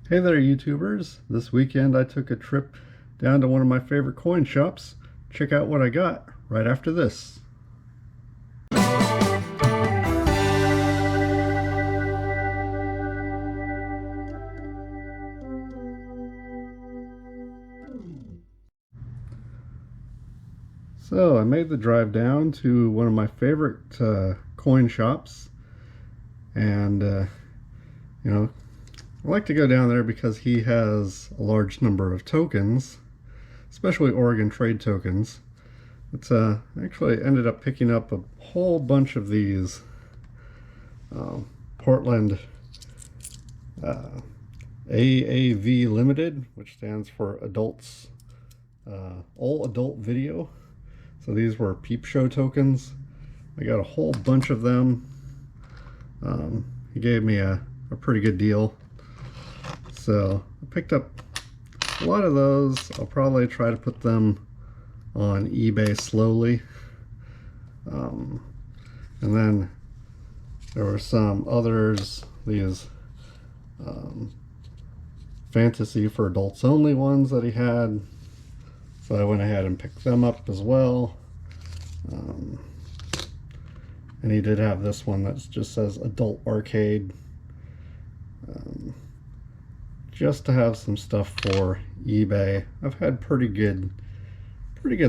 Hey there, YouTubers. This weekend I took a trip down to one of my favorite coin shops. Check out what I got right after this. So I made the drive down to one of my favorite coin shops, and I like to go down there because he has a large number of tokens, especially Oregon trade tokens. But actually ended up picking up a whole bunch of these Portland AAV Limited, which stands for Adults, All Adult Video. So these were peep show tokens. I got a whole bunch of them. He gave me a pretty good deal. So I picked up a lot of those. I'll probably try to put them on eBay slowly. And then there were some others, these fantasy for adults only ones that he had. So I went ahead and picked them up as well. And he did have this one that just says Adult Arcade. Just to have some stuff for eBay. I've had pretty good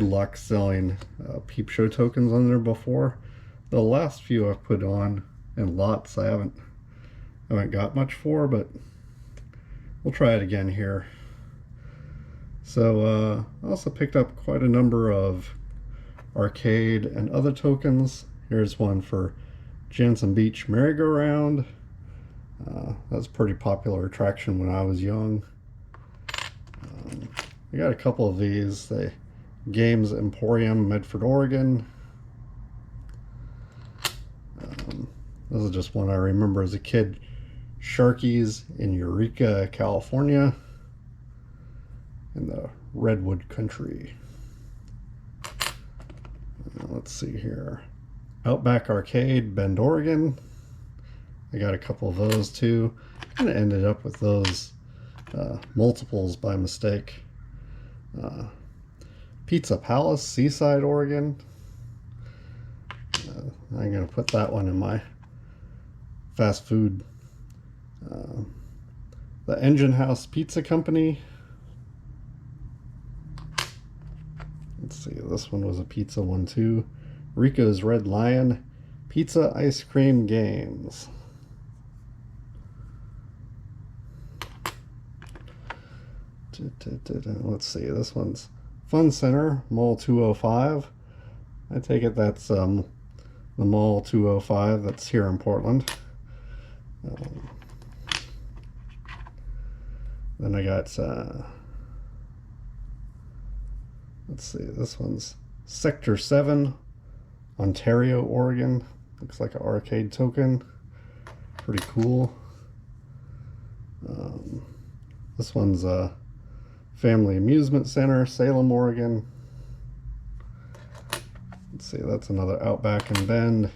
luck selling peep show tokens on there before. The last few I've put on in lots I haven't got much for, but we'll try it again here. So I also picked up quite a number of arcade and other tokens. Here's one for Jansen Beach merry-go-round. That's a pretty popular attraction when I was young. I got a couple of these. The Games Emporium, Medford, Oregon. This is just one I remember as a kid. Sharkies in Eureka, California, in the Redwood Country. Let's see here. Outback Arcade, Bend, Oregon. I got a couple of those too. And I ended up with those multiples by mistake. Pizza Palace, Seaside, Oregon. I'm going to put that one in my fast food. The Engine House Pizza Company. Let's see, this one was a pizza one too. Rico's Red Lion Pizza Ice Cream Games. Let's see, this one's Fun Center, Mall 205. I take it that's the Mall 205 that's here in Portland. Then I got, let's see, this one's Sector 7, Ontario, Oregon. Looks like an arcade token. Pretty cool. This one's Family Amusement Center, Salem, Oregon. Let's see, that's another Outback and Bend.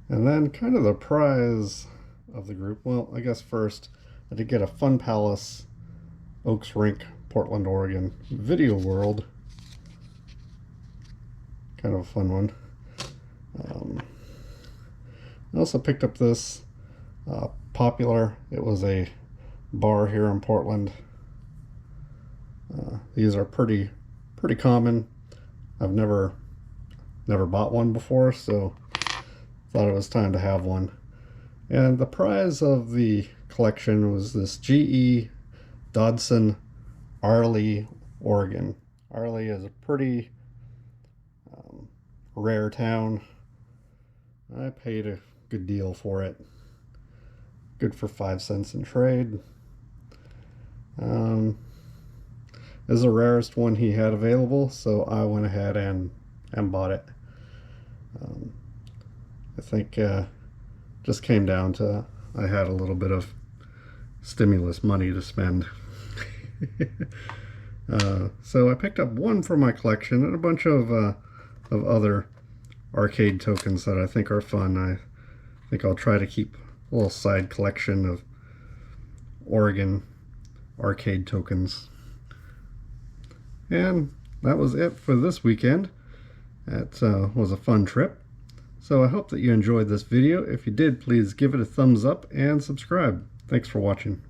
And then kind of the prize of the group, well, I guess first, I did get a Fun Palace, Oaks Rink, Portland, Oregon, Video World. Kind of a fun one. I also picked up this Popular. It was a bar here in Portland. These are pretty common. I've never bought one before, so thought it was time to have one. And the prize of the collection was this GE Dodson, Arley, Oregon. Arley is a pretty rare town. I paid a good deal for it. Good for 5 cents in trade. This is the rarest one he had available, so I went ahead and bought it. I think just came down to I had a little bit of stimulus money to spend. So I picked up one for my collection and a bunch of other arcade tokens that I think are fun. I think I'll try to keep a little side collection of Oregon arcade tokens. And that was it for this weekend. That was a fun trip. So I hope that you enjoyed this video. If you did, please give it a thumbs up and subscribe. Thanks for watching.